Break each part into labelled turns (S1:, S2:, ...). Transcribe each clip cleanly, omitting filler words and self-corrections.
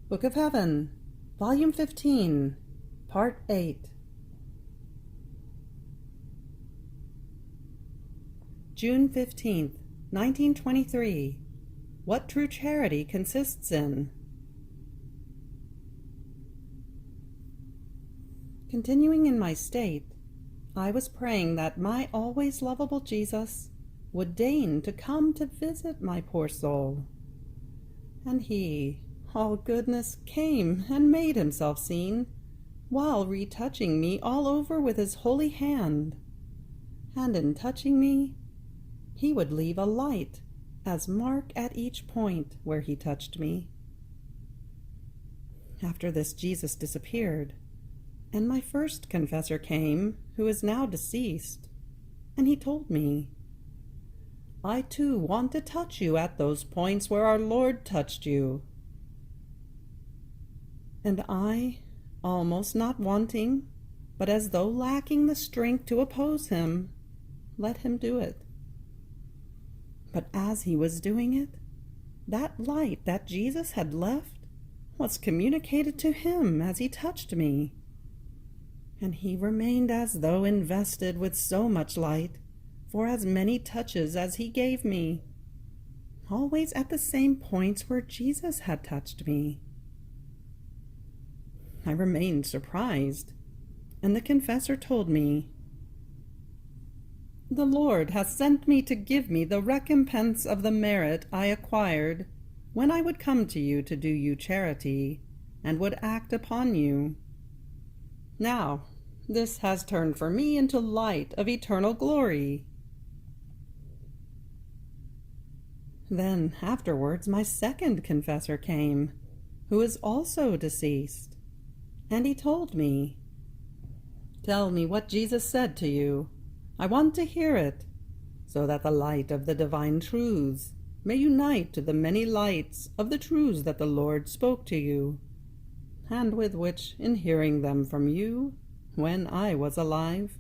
S1: Book of Heaven, Volume 15, Part 8. June 15th, 1923. What true charity consists in. Continuing in my state, I was praying that my always lovable Jesus would deign to come to visit my poor soul. And he, all goodness, came and made himself seen, while retouching me all over with his holy hand. And in touching me, he would leave a light as mark at each point where he touched me. After this, Jesus disappeared, and my first confessor came, who is now deceased, and he told me, "I too want to touch you at those points where our Lord touched you." And I, almost not wanting, but as though lacking the strength to oppose him, let him do it. But as he was doing it, that light that Jesus had left was communicated to him as he touched me, and he remained as though invested with so much light for as many touches as he gave me, always at the same points where Jesus had touched me. I remained surprised, and the confessor told me, "The Lord has sent me to give me the recompense of the merit I acquired when I would come to you to do you charity, and would act upon you. Now, this has turned for me into light of eternal glory." Then afterwards my second confessor came, who is also deceased, and he told me, "Tell me what Jesus said to you. I want to hear it, so that the light of the divine truths may unite to the many lights of the truths that the Lord spoke to you, and with which, in hearing them from you, when I was alive,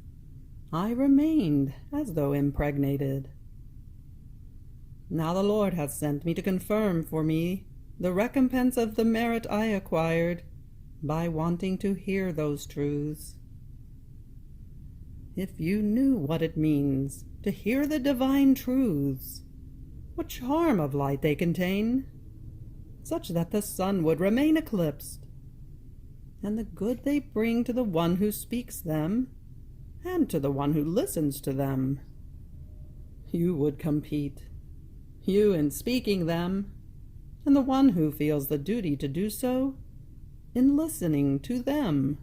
S1: I remained as though impregnated. Now the Lord has sent me to confirm for me the recompense of the merit I acquired by wanting to hear those truths. If you knew what it means to hear the divine truths, what charm of light they contain, such that the sun would remain eclipsed, and the good they bring to the one who speaks them, and to the one who listens to them, you would compete, you in speaking them, and the one who feels the duty to do so, in listening to them.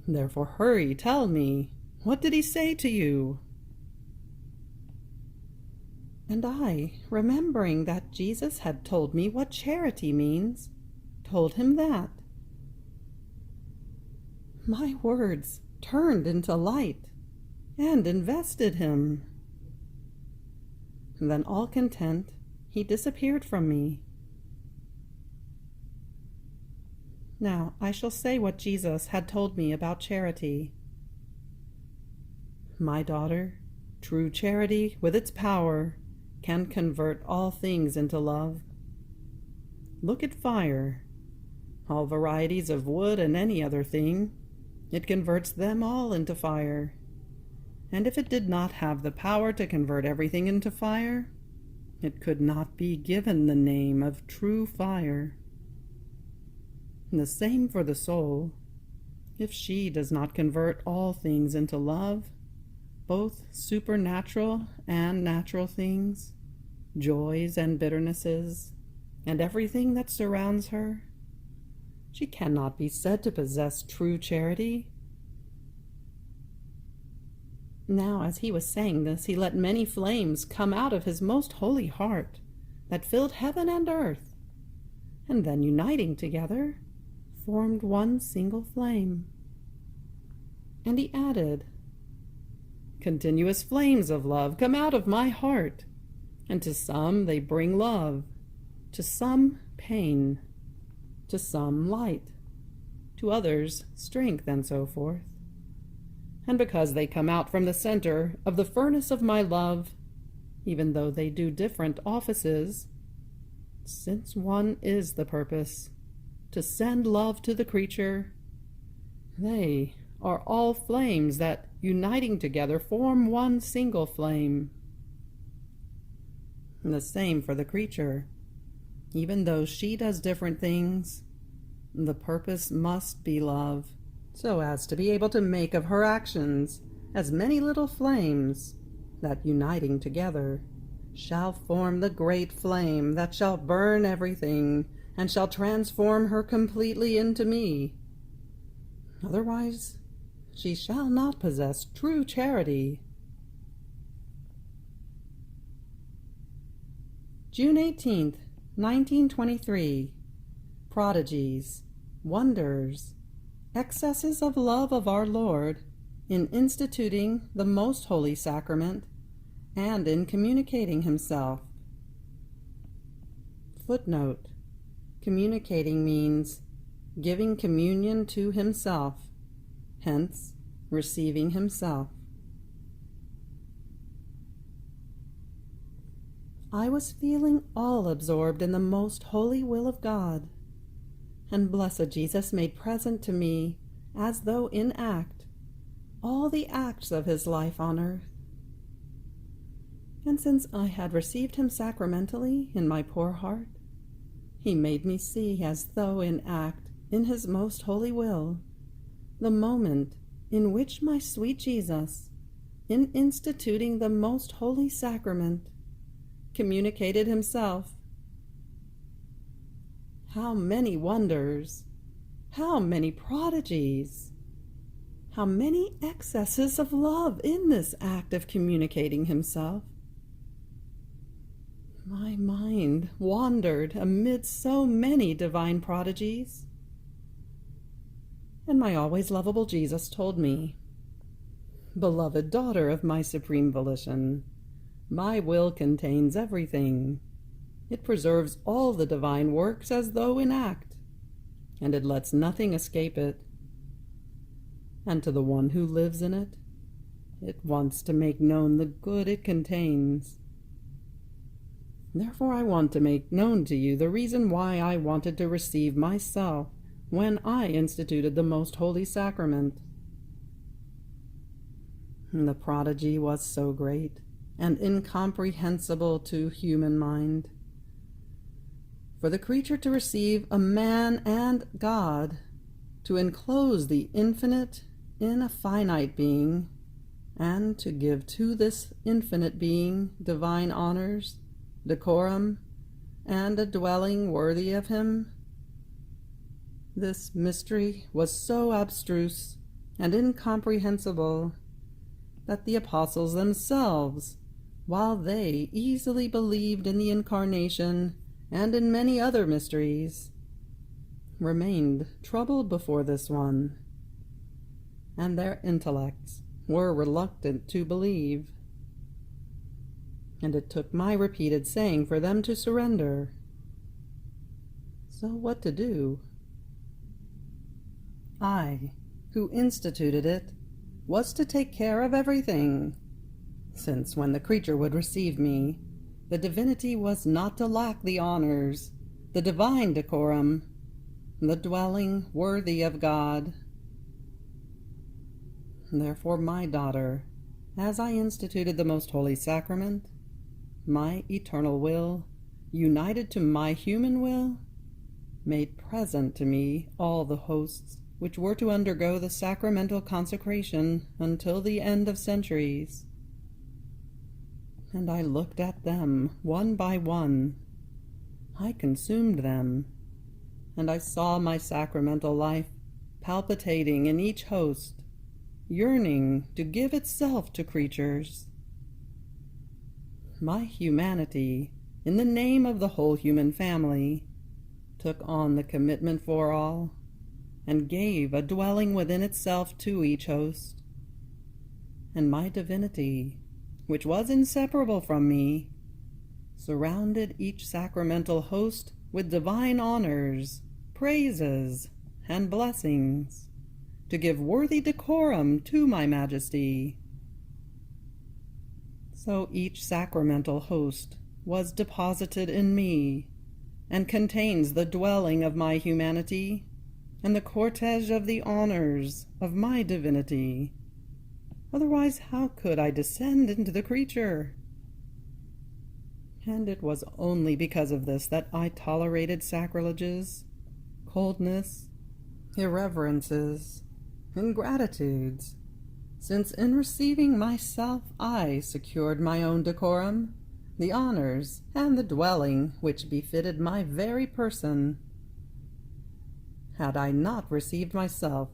S1: Therefore hurry, tell me, what did he say to you?" And I, remembering that Jesus had told me what charity means, told him that. My words turned into light and invested him. Then, all content, he disappeared from me. Now I shall say what Jesus had told me about charity. "My daughter, true charity, with its power, can convert all things into love. Look at fire. All varieties of wood and any other thing, it converts them all into fire. And if it did not have the power to convert everything into fire, it could not be given the name of true fire. And the same for the soul. If she does not convert all things into love, both supernatural and natural things, joys and bitternesses, and everything that surrounds her, she cannot be said to possess true charity." Now, as he was saying this, he let many flames come out of his most holy heart, that filled heaven and earth, and then uniting together, formed one single flame. And he added, "Continuous flames of love come out of my heart, and to some they bring love, to some pain, to some light, to others strength, and so forth. And because they come out from the center of the furnace of my love, even though they do different offices, Since one is the purpose, to send love to the creature, they are all flames that, uniting together, form one single flame. And the same for the creature. Even though she does different things, the purpose must be love, so as to be able to make of her actions as many little flames that, uniting together, shall form the great flame that shall burn everything and shall transform her completely into me. Otherwise, she shall not possess true charity. June 18th, 1923. Prodigies, wonders, excesses of love of our Lord in instituting the Most Holy Sacrament and in communicating himself. Footnote: communicating means giving communion to himself, hence receiving himself. I was feeling all absorbed in the most holy will of God, and blessed Jesus made present to me, as though in act, all the acts of his life on earth. And since I had received him sacramentally in my poor heart, he made me see, as though in act, in his most holy will, the moment in which my sweet Jesus, in instituting the most holy sacrament, communicated himself. How many wonders, how many prodigies, how many excesses of love in this act of communicating himself! My mind wandered amid so many divine prodigies, and my always lovable Jesus told me, "Beloved daughter of my supreme volition, my will contains everything. It preserves all the divine works as though in act, and it lets nothing escape it. And to the one who lives in it, it wants to make known the good it contains. Therefore I want to make known to you the reason why I wanted to receive myself when I instituted the most holy sacrament." The prodigy was so great and incomprehensible to human mind. For the creature to receive a man and God, to enclose the infinite in a finite being, and to give to this infinite being divine honors, decorum, and a dwelling worthy of him, this mystery was so abstruse and incomprehensible that the apostles themselves, while they easily believed in the Incarnation and in many other mysteries, remained troubled before this one, and their intellects were reluctant to believe. And it took my repeated saying for them to surrender. So what to do? I, who instituted it, was to take care of everything, since when the creature would receive me, the divinity was not to lack the honors, the divine decorum, the dwelling worthy of God. Therefore, my daughter, as I instituted the most holy sacrament, my eternal will, united to my human will, made present to me all the hosts which were to undergo the sacramental consecration until the end of centuries. And I looked at them one by one. I consumed them, and I saw my sacramental life palpitating in each host, yearning to give itself to creatures. My humanity, in the name of the whole human family, took on the commitment for all, and gave a dwelling within itself to each host. And my divinity, which was inseparable from me, surrounded each sacramental host with divine honors, praises, and blessings, to give worthy decorum to my majesty. So each sacramental host was deposited in me, and contains the dwelling of my humanity, and the cortege of the honors of my divinity. Otherwise, how could I descend into the creature? And it was only because of this that I tolerated sacrileges, coldness, irreverences, ingratitudes, since in receiving myself I secured my own decorum, the honors, and the dwelling which befitted my very person. Had I not received myself,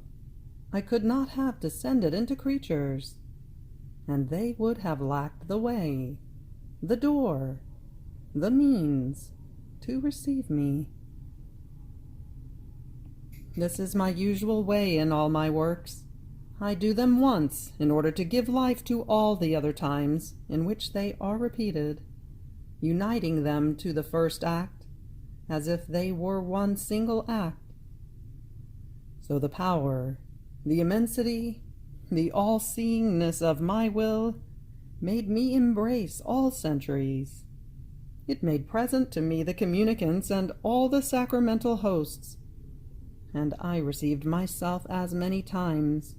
S1: I could not have descended into creatures, and they would have lacked the way, the door, the means to receive me. This is my usual way in all my works. I do them once in order to give life to all the other times in which they are repeated, uniting them to the first act, as if they were one single act. So the power, the immensity, the all-seeingness of my will made me embrace all centuries. It made present to me the communicants and all the sacramental hosts, and I received myself as many times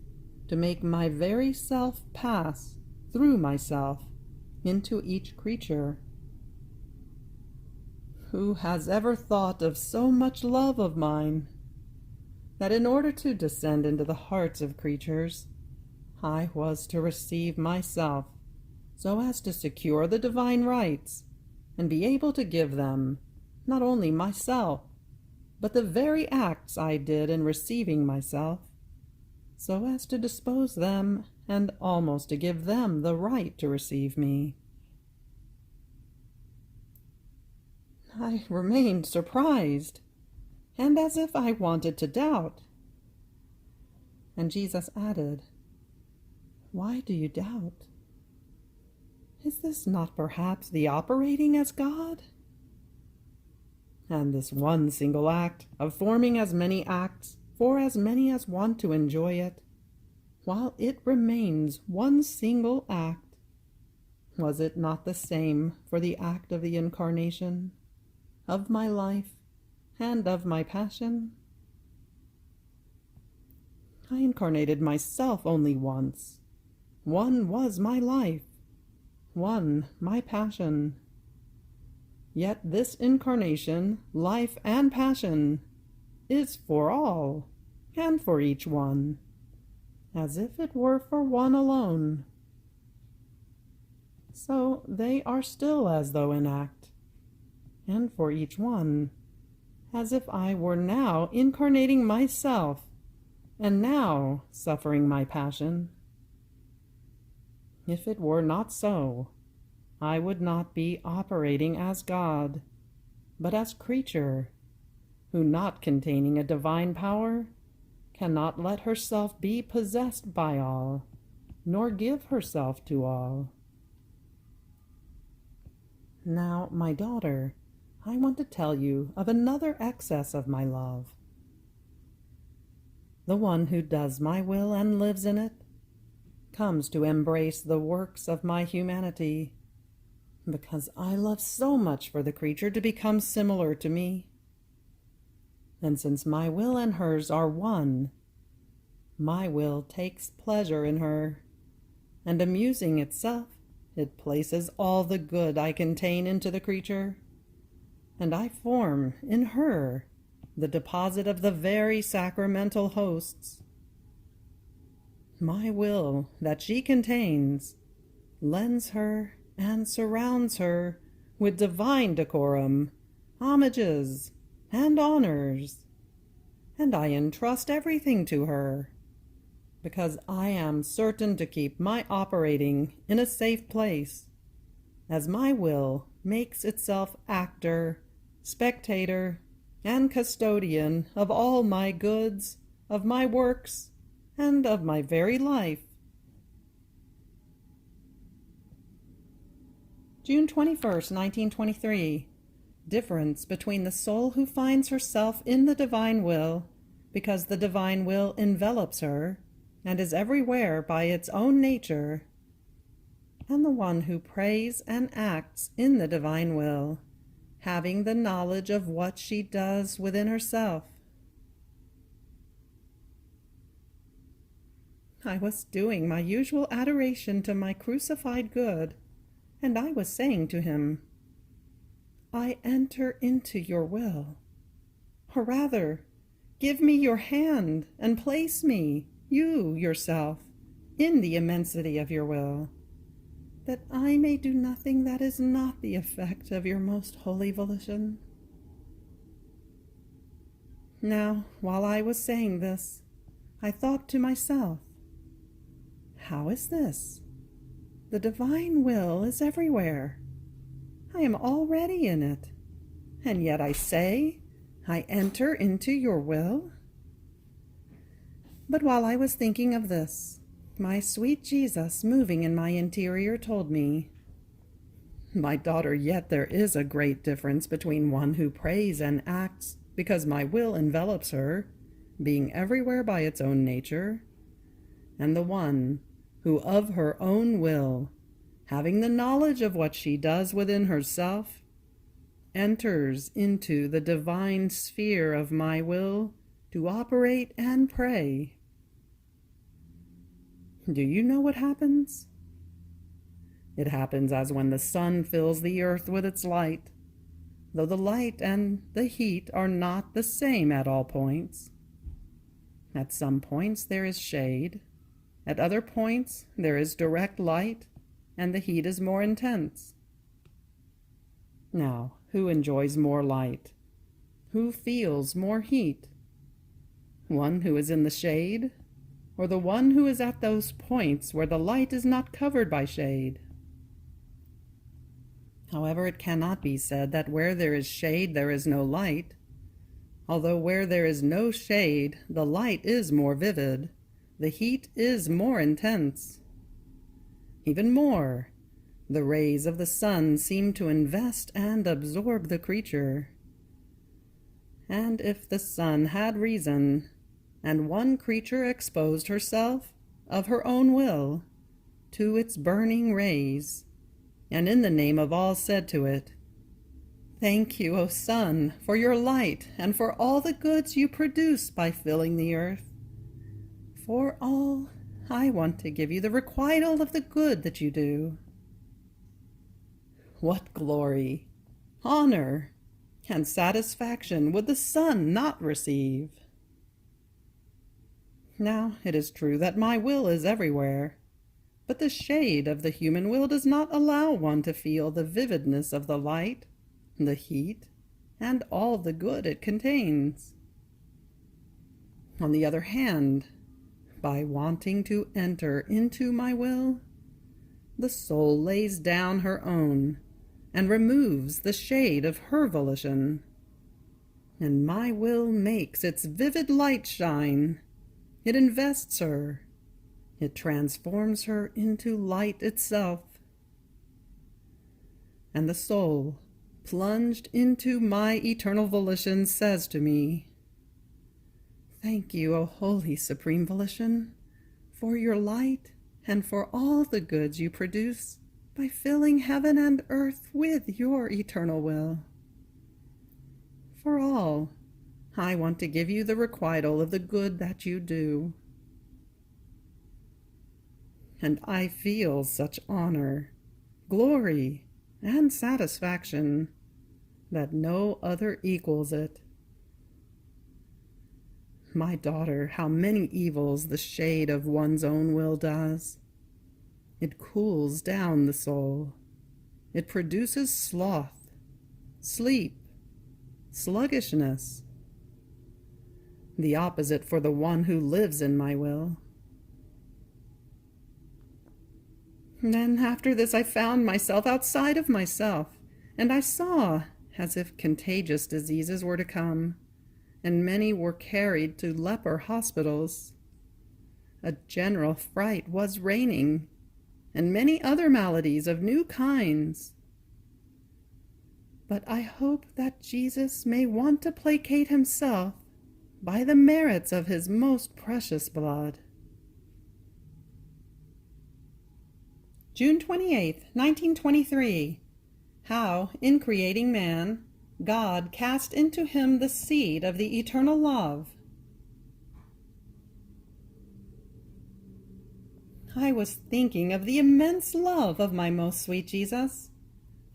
S1: to make my very self pass through myself into each creature. Who has ever thought of so much love of mine, that in order to descend into the hearts of creatures, I was to receive myself so as to secure the divine rights and be able to give them not only myself, but the very acts I did in receiving myself, so as to dispose them and almost to give them the right to receive me? I remained surprised, and as if I wanted to doubt. And Jesus added, "Why do you doubt? Is this not perhaps the operating as God? And this one single act of forming as many acts for as many as want to enjoy it, while it remains one single act, was it not the same for the act of the incarnation, of my life, and of my passion? I incarnated myself only once. One was my life, one my passion. Yet this incarnation, life and passion, is for all, and for each one, as if it were for one alone. So they are still as though in act, and for each one, as if I were now incarnating myself, and now suffering my passion. If it were not so, I would not be operating as God, but as creature, who, not containing a divine power, cannot let herself be possessed by all, nor give herself to all. Now, my daughter, I want to tell you of another excess of my love. The one who does my will and lives in it comes to embrace the works of my humanity, because I love so much for the creature to become similar to me. And since my will and hers are one, my will takes pleasure in her, and amusing itself, it places all the good I contain into the creature, and I form in her the deposit of the very sacramental hosts. My will that she contains lends her and surrounds her with divine decorum, homages, and honors, and I entrust everything to her, because I am certain to keep my operating in a safe place, as my will makes itself actor, spectator, and custodian of all my goods, of my works, and of my very life. June 21st, 1923. Difference between the soul who finds herself in the divine will, because the divine will envelops her, and is everywhere by its own nature, and the one who prays and acts in the divine will, having the knowledge of what she does within herself. I was doing my usual adoration to my crucified good, and I was saying to him, I enter into your will. Or rather, give me your hand and place me, you yourself, in the immensity of your will, that I may do nothing that is not the effect of your most holy volition. Now, while I was saying this, I thought to myself, how is this? The divine will is everywhere. I am already in it, and yet I say, I enter into your will? But while I was thinking of this, my sweet Jesus moving in my interior told me, my daughter, yet there is a great difference between one who prays and acts because my will envelops her, being everywhere by its own nature, and the one who of her own will, having the knowledge of what she does within herself, enters into the divine sphere of my will to operate and pray. Do you know what happens? It happens as when the sun fills the earth with its light, though the light and the heat are not the same at all points. At some points there is shade, at other points there is direct light, and the heat is more intense. Now, who enjoys more light? Who feels more heat? One who is in the shade, or the one who is at those points where the light is not covered by shade? However, it cannot be said that where there is shade there is no light, although where there is no shade the light is more vivid, the heat is more intense. Even more, the rays of the sun seem to invest and absorb the creature. And if the sun had reason, and one creature exposed herself, of her own will, to its burning rays, and in the name of all said to it, Thank you, O sun, for your light and for all the goods you produce by filling the earth. For all, I want to give you the requital of the good that you do. What glory, honor, and satisfaction would the sun not receive? Now, it is true that my will is everywhere, but the shade of the human will does not allow one to feel the vividness of the light, the heat, and all the good it contains. On the other hand, by wanting to enter into my will, the soul lays down her own and removes the shade of her volition, and my will makes its vivid light shine. It invests her. It transforms her into light itself. And the soul, plunged into my eternal volition, says to me, Thank you, O holy supreme volition, for your light and for all the goods you produce by filling heaven and earth with your eternal will. For all, I want to give you the requital of the good that you do. And I feel such honor, glory, and satisfaction that no other equals it. My daughter, how many evils the shade of one's own will does. It cools down the soul. It produces sloth, sleep, sluggishness. The opposite for the one who lives in my will. Then after this I found myself outside of myself, and I saw as if contagious diseases were to come, and many were carried to leper hospitals. A general fright was reigning, and many other maladies of new kinds. But I hope that Jesus may want to placate himself by the merits of his most precious blood. June 28th, 1923. How, in creating man, God cast into him the seed of the eternal love. I was thinking of the immense love of my most sweet Jesus,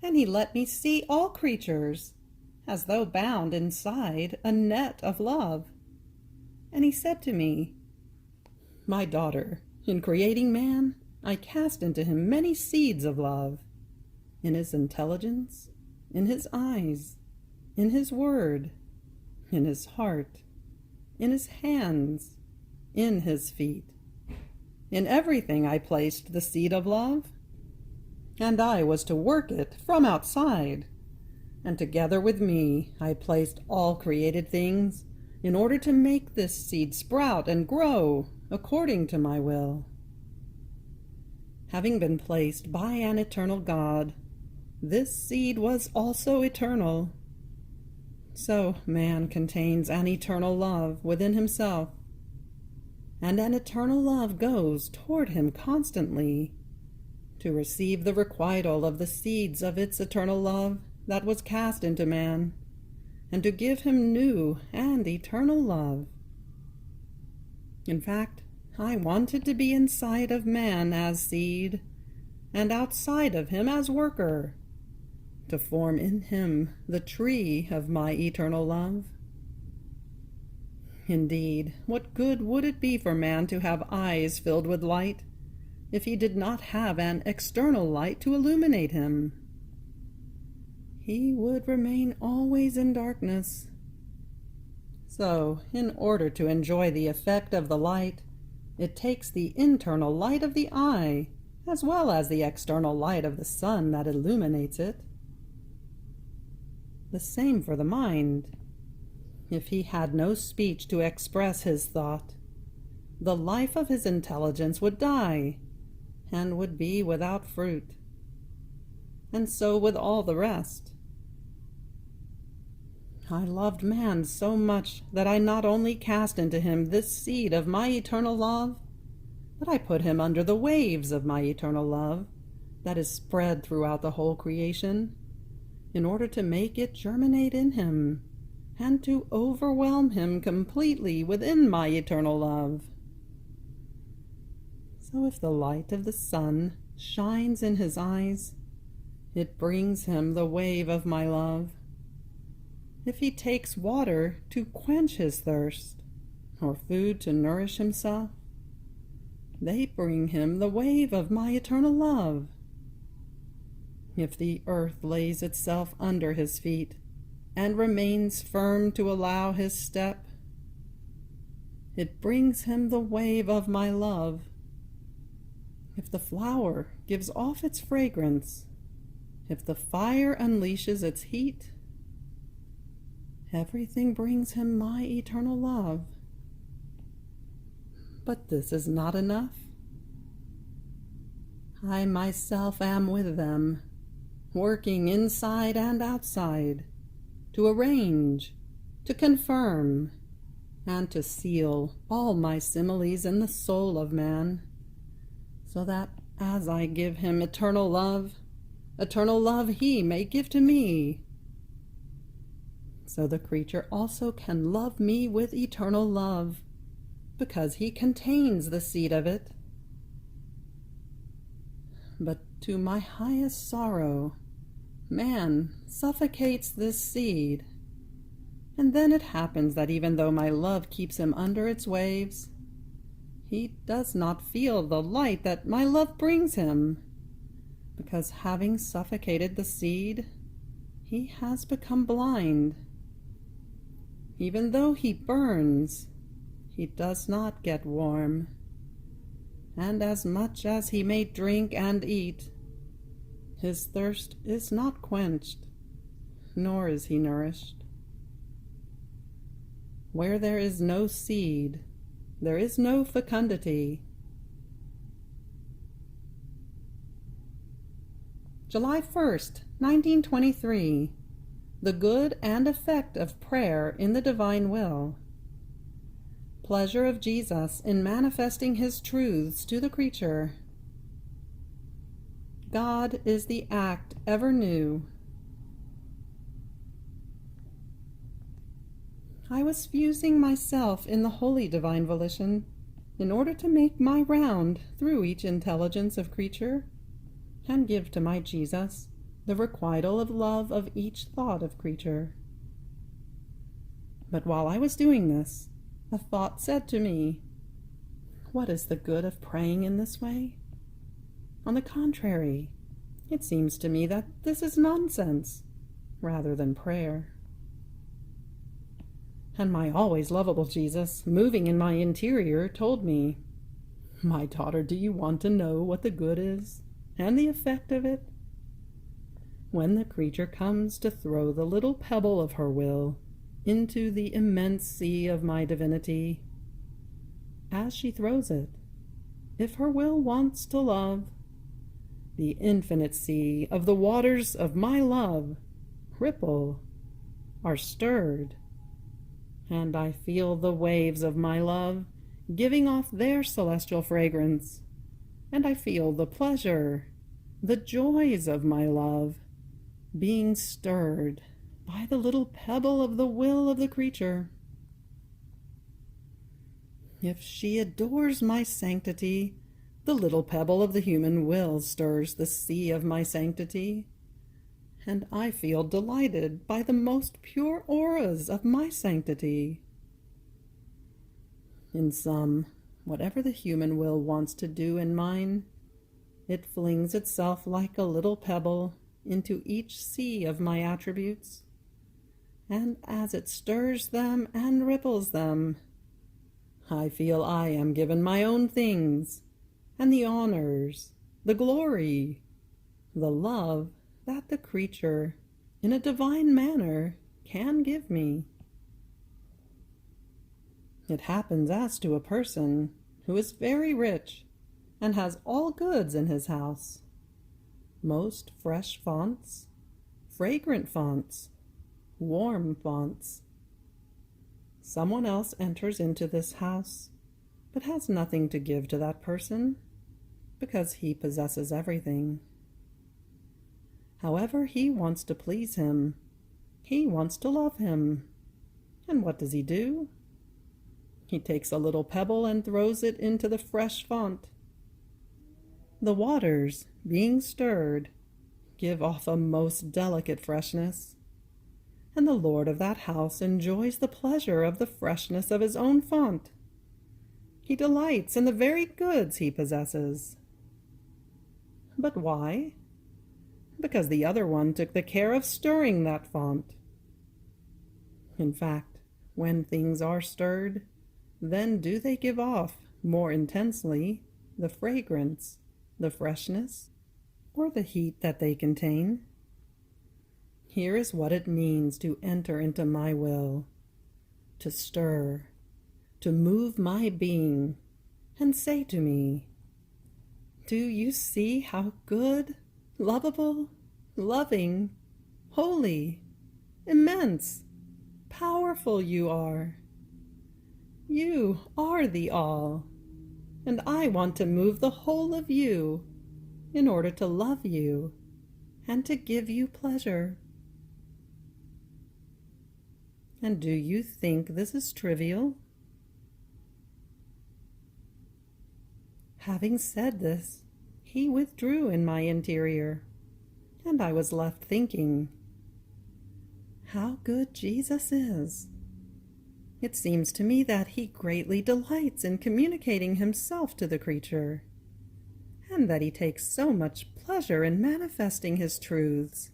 S1: and he let me see all creatures, as though bound inside a net of love. And he said to me, "My daughter, in creating man, I cast into him many seeds of love, in his intelligence, in his eyes, in his word, in his heart, in his hands, in his feet. In everything I placed the seed of love, and I was to work it from outside, and together with me I placed all created things in order to make this seed sprout and grow according to my will. Having been placed by an eternal God, this seed was also eternal. So man contains an eternal love within himself, and an eternal love goes toward him constantly to receive the requital of the seeds of its eternal love that was cast into man, and to give him new and eternal love. In fact, I wanted to be inside of man as seed, and outside of him as worker, to form in him the tree of my eternal love. Indeed, what good would it be for man to have eyes filled with light, if he did not have an external light to illuminate him? He would remain always in darkness. So, in order to enjoy the effect of the light, it takes the internal light of the eye, as well as the external light of the sun that illuminates it. The same for the mind. If he had no speech to express his thought, the life of his intelligence would die, and would be without fruit. And so with all the rest. I loved man so much that I not only cast into him this seed of my eternal love, but I put him under the waves of my eternal love that is spread throughout the whole creation, in order to make it germinate in him, and to overwhelm him completely within my eternal love. So if the light of the sun shines in his eyes, it brings him the wave of my love. If he takes water to quench his thirst, or food to nourish himself, they bring him the wave of my eternal love. If the earth lays itself under his feet, and remains firm to allow his step, it brings him the wave of my love. If the flower gives off its fragrance, if the fire unleashes its heat, everything brings him my eternal love. But this is not enough. I myself am with them, working inside and outside, to arrange, to confirm, and to seal all my similes in the soul of man, so that as I give him eternal love he may give to me. So the creature also can love me with eternal love, because he contains the seed of it. But to my highest sorrow, man suffocates this seed, and then it happens that even though my love keeps him under its waves, he does not feel the light that my love brings him, because having suffocated the seed, he has become blind. Even though he burns, he does not get warm, and as much as he may drink and eat, his thirst is not quenched, nor is he nourished. Where there is no seed, there is no fecundity. July 1st, 1923. The good and effect of prayer in the divine will. Pleasure of Jesus in manifesting his truths to the creature. God is the act ever new. I was fusing myself in the holy divine volition in order to make my round through each intelligence of creature, and give to my Jesus the requital of love of each thought of creature. But while I was doing this, a thought said to me, "What is the good of praying in this way? On the contrary, it seems to me that this is nonsense rather than prayer." And my always lovable Jesus, moving in my interior, told me, "My daughter, do you want to know what the good is, and the effect of it? When the creature comes to throw the little pebble of her will into the immense sea of my divinity, as she throws it, if her will wants to love, the infinite sea of the waters of my love ripple, are stirred, and I feel the waves of my love giving off their celestial fragrance, and I feel the pleasure, the joys of my love being stirred by the little pebble of the will of the creature. If she adores my sanctity, the little pebble of the human will stirs the sea of my sanctity, and I feel delighted by the most pure auras of my sanctity. In sum, whatever the human will wants to do in mine, it flings itself like a little pebble into each sea of my attributes, and as it stirs them and ripples them, I feel I am given my own things, and the honors, the glory, the love that the creature, in a divine manner, can give me. It happens as to a person who is very rich and has all goods in his house, most fresh fonts, fragrant fonts, warm fonts. Someone else enters into this house, but has nothing to give to that person, because he possesses everything. However, he wants to please him. He wants to love him. And what does he do? He takes a little pebble and throws it into the fresh font. The waters, being stirred, give off a most delicate freshness, and the lord of that house enjoys the pleasure of the freshness of his own font. He delights in the very goods he possesses. But why? Because the other one took the care of stirring that font. In fact, when things are stirred, then do they give off more intensely the fragrance, the freshness, or the heat that they contain. Here is what it means to enter into my will, to stir, to move my being, and say to me, "Do you see how good, lovable, loving, holy, immense, powerful you are? You are the all, and I want to move the whole of you in order to love you and to give you pleasure." And do you think this is trivial? Having said this, he withdrew in my interior, and I was left thinking, how good Jesus is. It seems to me that he greatly delights in communicating himself to the creature, and that he takes so much pleasure in manifesting his truths,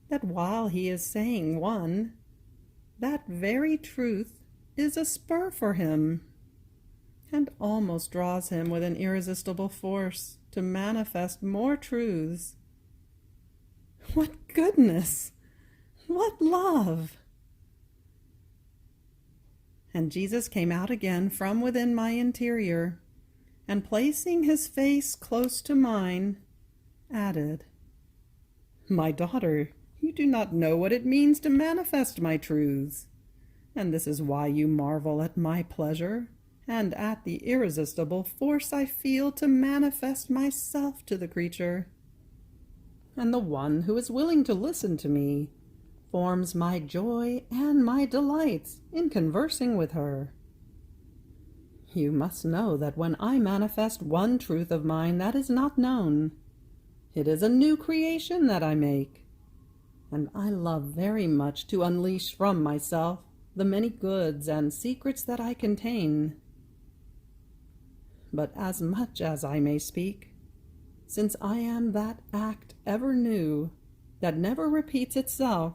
S1: that while he is saying one, that very truth is a spur for him, and almost draws him with an irresistible force to manifest more truths. What goodness! What love! And Jesus came out again from within my interior, and placing his face close to mine, added, "My daughter, you do not know what it means to manifest my truths, and this is why you marvel at my pleasure and at the irresistible force I feel to manifest myself to the creature, and the one who is willing to listen to me, forms my joy and my delights in conversing with her. You must know that when I manifest one truth of mine that is not known, it is a new creation that I make, and I love very much to unleash from myself the many goods and secrets that I contain. But as much as I may speak, since I am that act ever new, that never repeats itself,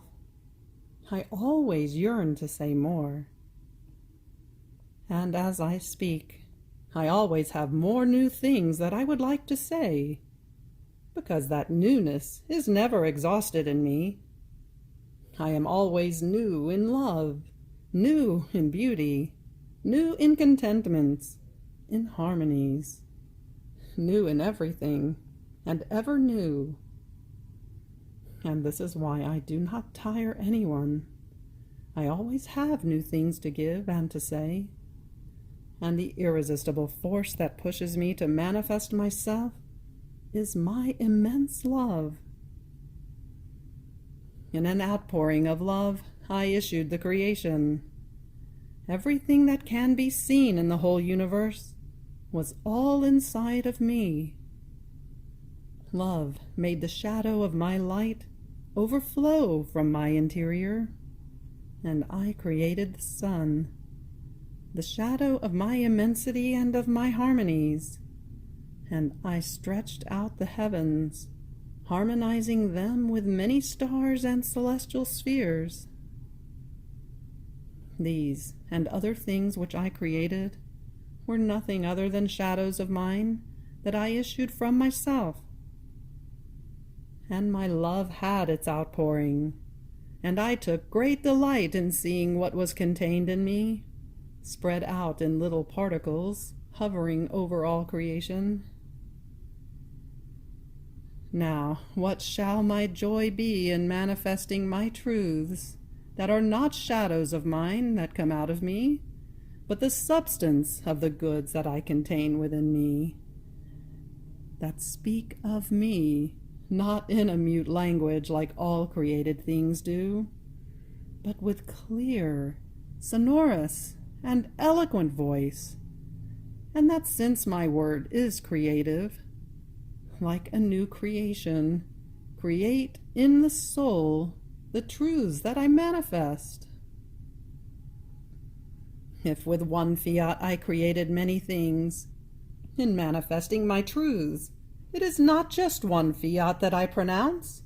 S1: I always yearn to say more. And as I speak, I always have more new things that I would like to say, because that newness is never exhausted in me. I am always new in love, new in beauty, new in contentments, in harmonies, new in everything, and ever new. And this is why I do not tire anyone. I always have new things to give and to say, and the irresistible force that pushes me to manifest myself is my immense love. In an outpouring of love, I issued the creation. Everything that can be seen in the whole universe was all inside of me. Love made the shadow of my light overflow from my interior, and I created the sun, the shadow of my immensity and of my harmonies, and I stretched out the heavens, harmonizing them with many stars and celestial spheres. These and other things which I created were nothing other than shadows of mine that I issued from myself. And my love had its outpouring, and I took great delight in seeing what was contained in me, spread out in little particles, hovering over all creation. Now, what shall my joy be in manifesting my truths, that are not shadows of mine that come out of me, but the substance of the goods that I contain within me, that speak of me, not in a mute language like all created things do, but with clear, sonorous, and eloquent voice, and that since my word is creative, like a new creation, create in the soul the truths that I manifest. If with one fiat I created many things, in manifesting my truths, it is not just one fiat that I pronounce,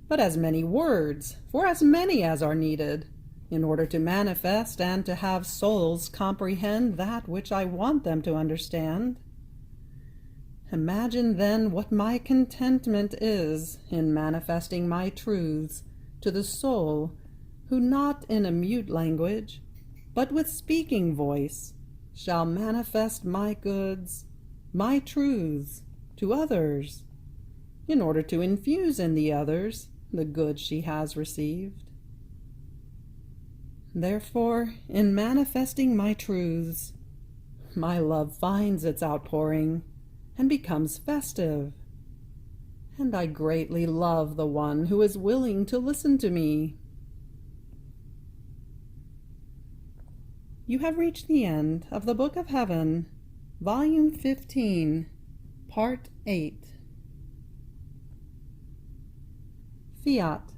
S1: but as many words, for as many as are needed, in order to manifest and to have souls comprehend that which I want them to understand. Imagine then what my contentment is in manifesting my truths to the soul who not in a mute language, but with speaking voice, shall manifest my goods, my truths, to others, in order to infuse in the others the goods she has received. Therefore, in manifesting my truths, my love finds its outpouring and becomes festive, and I greatly love the one who is willing to listen to me. You have reached the end of the Book of Heaven, Volume 15, Part 8. Fiat.